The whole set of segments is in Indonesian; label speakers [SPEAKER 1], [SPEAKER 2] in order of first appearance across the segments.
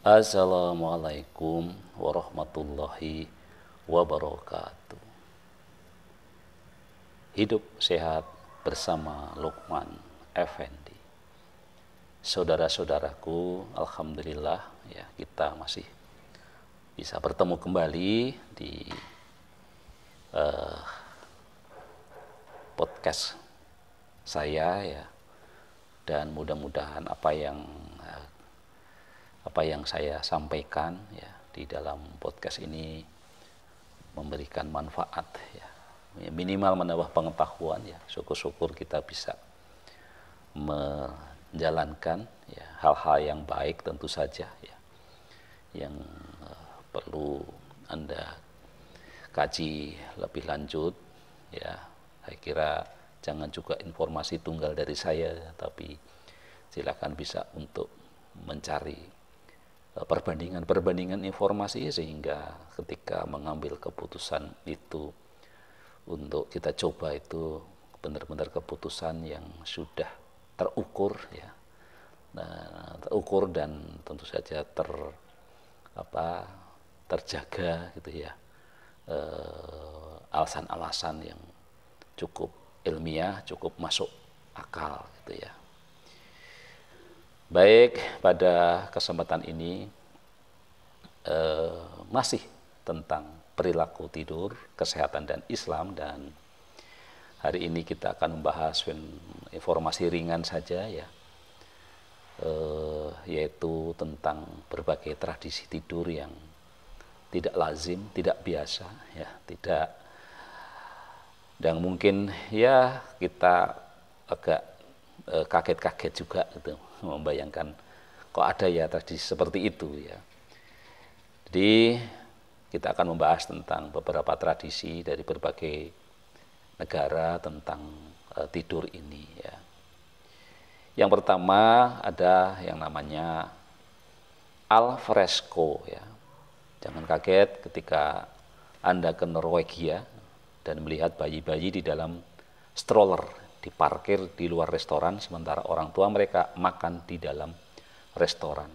[SPEAKER 1] Assalamualaikum warahmatullahi wabarakatuh. Hidup sehat bersama Lukman Effendi. Saudara-saudaraku, alhamdulillah ya kita masih bisa bertemu kembali di podcast saya ya, dan mudah-mudahan apa yang saya sampaikan ya di dalam podcast ini memberikan manfaat ya, minimal menambah pengetahuan ya. Syukur-syukur kita bisa menjalankan ya hal-hal yang baik tentu saja ya, yang perlu Anda kaji lebih lanjut ya. Saya kira jangan juga informasi tunggal dari saya, tapi silakan bisa untuk mencari perbandingan informasi, sehingga ketika mengambil keputusan itu untuk kita coba itu benar-benar keputusan yang sudah terukur ya, terukur dan tentu saja terjaga gitu ya, alasan-alasan yang cukup ilmiah, cukup masuk akal gitu ya. Baik, pada kesempatan ini masih tentang perilaku tidur, kesehatan dan Islam, dan hari ini kita akan membahas informasi ringan saja ya, yaitu tentang berbagai tradisi tidur yang tidak lazim, tidak biasa ya, tidak, dan mungkin ya kita agak kaget-kaget juga gitu, membayangkan kok ada ya tradisi seperti itu ya. Jadi kita akan membahas tentang beberapa tradisi dari berbagai negara tentang tidur ini ya. Yang pertama ada yang namanya al fresco ya. Jangan kaget ketika Anda ke Norwegia dan melihat bayi-bayi di dalam stroller diparkir di luar restoran, sementara orang tua mereka makan di dalam restoran.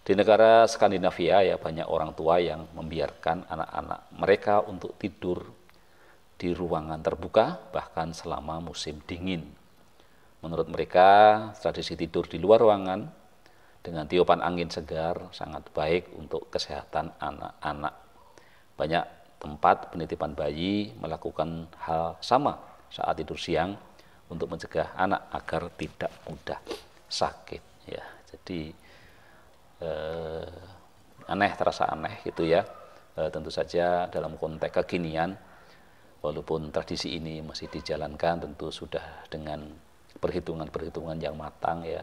[SPEAKER 1] Di negara Skandinavia ya, banyak orang tua yang membiarkan anak-anak mereka untuk tidur di ruangan terbuka bahkan selama musim dingin. Menurut mereka, tradisi tidur di luar ruangan dengan tiupan angin segar sangat baik untuk kesehatan anak-anak. Banyak tempat penitipan bayi melakukan hal sama saat tidur siang untuk mencegah anak agar tidak mudah sakit ya. Jadi terasa aneh gitu ya. Tentu saja dalam konteks kekinian, walaupun tradisi ini masih dijalankan tentu sudah dengan perhitungan-perhitungan yang matang ya,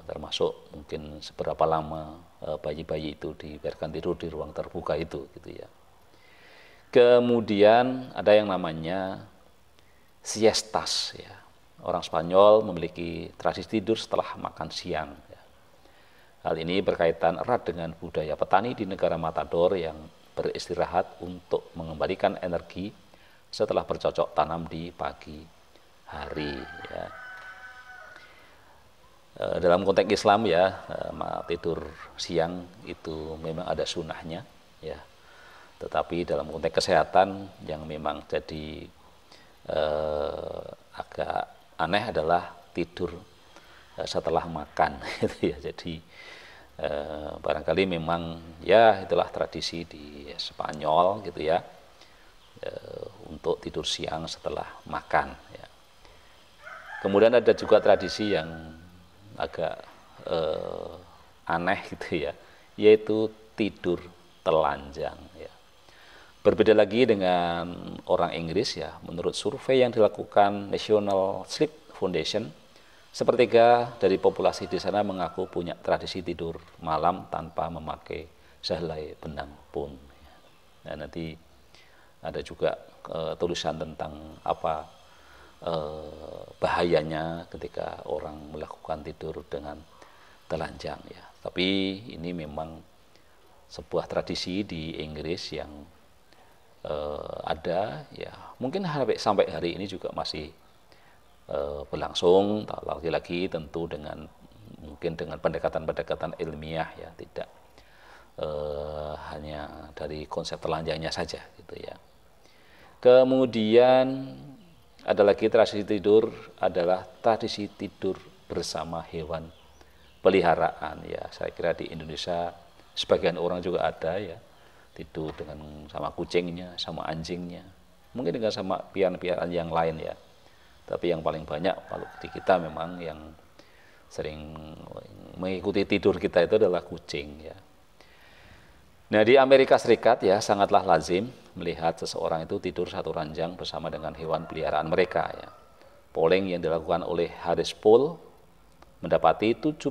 [SPEAKER 1] termasuk mungkin seberapa lama bayi-bayi itu dibiarkan tidur di ruang terbuka itu gitu ya. Kemudian ada yang namanya siestas ya. Orang Spanyol memiliki tradisi tidur setelah makan siang ya. Hal ini berkaitan erat dengan budaya petani di negara Matador yang beristirahat untuk mengembalikan energi setelah bercocok tanam di pagi hari ya. Dalam konteks Islam ya, tidur siang itu memang ada sunnahnya ya. Tetapi dalam konteks kesehatan yang memang jadi agak aneh adalah tidur setelah makan gitu ya. Jadi barangkali memang ya itulah tradisi di Spanyol gitu ya, untuk tidur siang setelah makan ya. Kemudian ada juga tradisi yang agak aneh gitu ya, yaitu tidur telanjang ya. Berbeda lagi dengan orang Inggris ya, menurut survei yang dilakukan National Sleep Foundation, sepertiga dari populasi di sana mengaku punya tradisi tidur malam tanpa memakai sehelai benang pun. Nah, nanti ada juga tulisan tentang apa bahayanya ketika orang melakukan tidur dengan telanjang ya. Tapi ini memang sebuah tradisi di Inggris yang ada ya, mungkin sampai hari ini juga masih berlangsung, lagi-lagi tentu dengan mungkin dengan pendekatan-pendekatan ilmiah ya, tidak hanya dari konsep telanjangnya saja gitu ya. Kemudian ada lagi tradisi tidur, adalah tradisi tidur bersama hewan peliharaan ya. Saya kira di Indonesia sebagian orang juga ada ya, tidur dengan sama kucingnya, sama anjingnya, mungkin dengan sama piaraan yang lain ya. Tapi yang paling banyak kalau di kita memang yang sering mengikuti tidur kita itu adalah kucing ya. Nah, di Amerika Serikat ya sangatlah lazim melihat seseorang itu tidur satu ranjang bersama dengan hewan peliharaan mereka ya. Polling yang dilakukan oleh Harris Poll mendapati 71%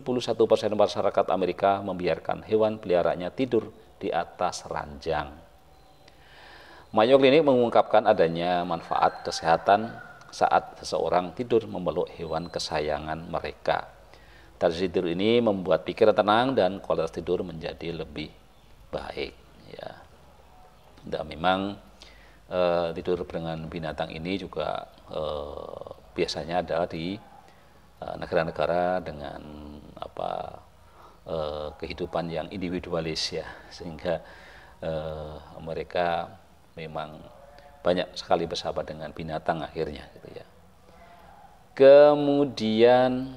[SPEAKER 1] masyarakat Amerika membiarkan hewan peliharaannya tidur di atas ranjang. Mayo Clinic mengungkapkan adanya manfaat kesehatan saat seseorang tidur memeluk hewan kesayangan mereka. Tradisi tidur ini membuat pikiran tenang dan kualitas tidur menjadi lebih baik ya. Dan memang tidur dengan binatang ini juga biasanya adalah di negara-negara dengan kehidupan yang individualis ya, sehingga mereka memang banyak sekali bersahabat dengan binatang akhirnya gitu ya. Kemudian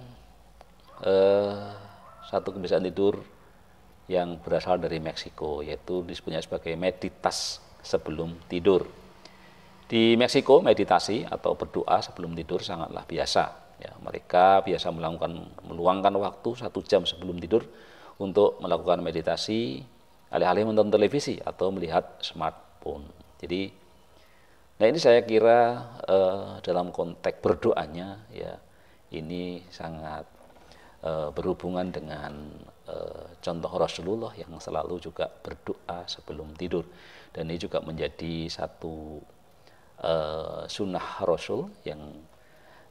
[SPEAKER 1] satu kebiasaan tidur yang berasal dari Meksiko, yaitu disebutnya sebagai meditas sebelum tidur. Di Meksiko, meditasi atau berdoa sebelum tidur sangatlah biasa. Ya, mereka biasa meluangkan waktu 1 jam sebelum tidur untuk melakukan meditasi, alih-alih menonton televisi atau melihat smartphone. Jadi, nah ini saya kira dalam konteks berdoanya ya, ini sangat berhubungan dengan contoh Rasulullah yang selalu juga berdoa sebelum tidur, dan ini juga menjadi satu sunnah Rasul yang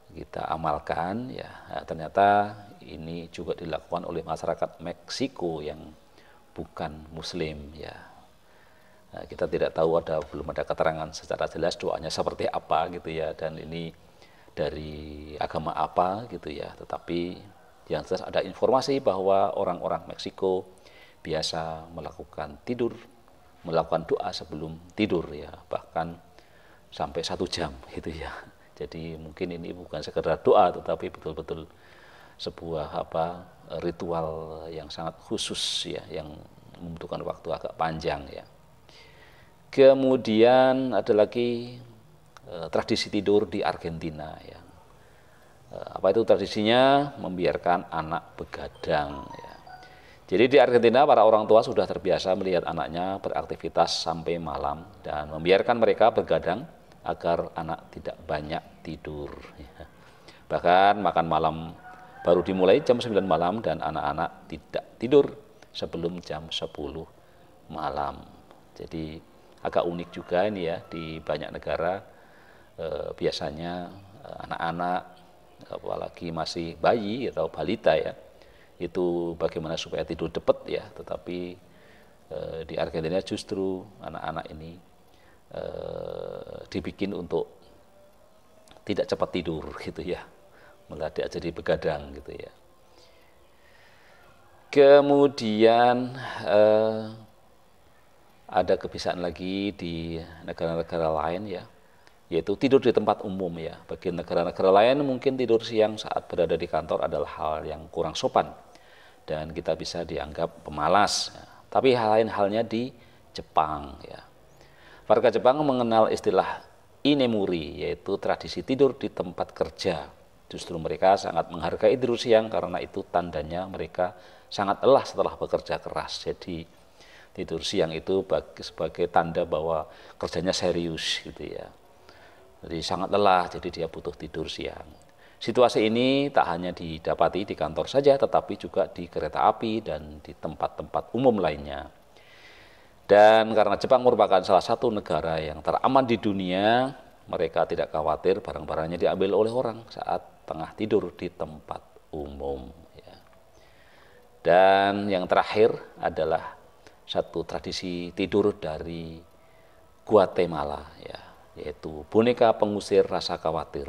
[SPEAKER 1] kita amalkan ya. Nah, ternyata ini juga dilakukan oleh masyarakat Meksiko yang bukan Muslim ya. Nah, kita tidak tahu, belum ada keterangan secara jelas doanya seperti apa gitu ya, dan ini dari agama apa gitu ya, tetapi yang jelas ada informasi bahwa orang-orang Meksiko biasa melakukan doa sebelum tidur ya, bahkan sampai 1 jam gitu ya. Jadi mungkin ini bukan sekedar doa, tetapi betul-betul sebuah ritual yang sangat khusus ya, yang membutuhkan waktu agak panjang ya. Kemudian ada lagi tradisi tidur di Argentina ya. Apa itu tradisinya? Membiarkan anak begadang ya. Jadi di Argentina para orang tua sudah terbiasa melihat anaknya beraktivitas sampai malam dan membiarkan mereka begadang agar anak tidak banyak tidur ya. Bahkan makan malam baru dimulai jam 9 malam dan anak-anak tidak tidur sebelum jam 10 malam. Jadi agak unik juga ini ya, di banyak negara biasanya anak-anak apalagi masih bayi atau balita ya, itu bagaimana supaya tidur cepat ya, tetapi di Argentina justru anak-anak ini dibikin untuk tidak cepat tidur gitu ya, malah dia jadi begadang gitu ya. Kemudian ada kebiasaan lagi di negara-negara lain ya, yaitu tidur di tempat umum ya. Bagi negara-negara lain mungkin tidur siang saat berada di kantor adalah hal yang kurang sopan dan kita bisa dianggap pemalas ya. Tapi hal lain halnya di Jepang ya. Warga Jepang mengenal istilah inemuri, yaitu tradisi tidur di tempat kerja. Justru mereka sangat menghargai tidur siang karena itu tandanya mereka sangat lelah setelah bekerja keras. Jadi tidur siang itu sebagai tanda bahwa kerjanya serius gitu ya. Jadi sangat lelah, jadi dia butuh tidur siang. Situasi ini tak hanya didapati di kantor saja, tetapi juga di kereta api dan di tempat-tempat umum lainnya. Dan karena Jepang merupakan salah satu negara yang teraman di dunia, mereka tidak khawatir barang-barangnya diambil oleh orang saat tengah tidur di tempat umum. Ya. Dan yang terakhir adalah satu tradisi tidur dari Guatemala, ya, yaitu boneka pengusir rasa khawatir.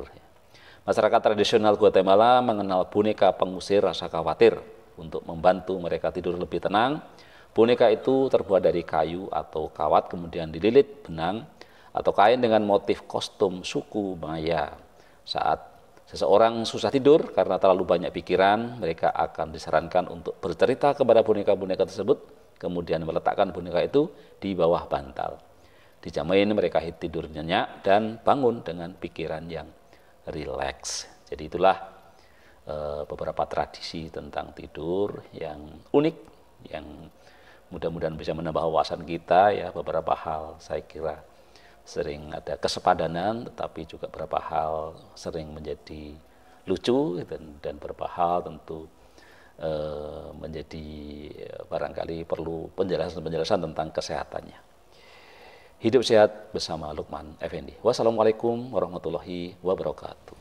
[SPEAKER 1] Masyarakat tradisional Guatemala mengenal boneka pengusir rasa khawatir untuk membantu mereka tidur lebih tenang. Boneka itu terbuat dari kayu atau kawat, kemudian dililit benang atau kain dengan motif kostum suku Maya. Saat seseorang susah tidur karena terlalu banyak pikiran, mereka akan disarankan untuk bercerita kepada boneka-boneka tersebut, kemudian meletakkan boneka itu di bawah bantal. Dijamin mereka tidur nyenyak dan bangun dengan pikiran yang rileks. Jadi itulah beberapa tradisi tentang tidur yang unik, yang mudah-mudahan bisa menambah wawasan kita ya. Beberapa hal saya kira sering ada kesepadanan, tetapi juga beberapa hal sering menjadi lucu dan beberapa hal tentu menjadi barangkali perlu penjelasan-penjelasan tentang kesehatannya. Hidup sehat bersama Lukman Effendi. Wassalamualaikum warahmatullahi wabarakatuh.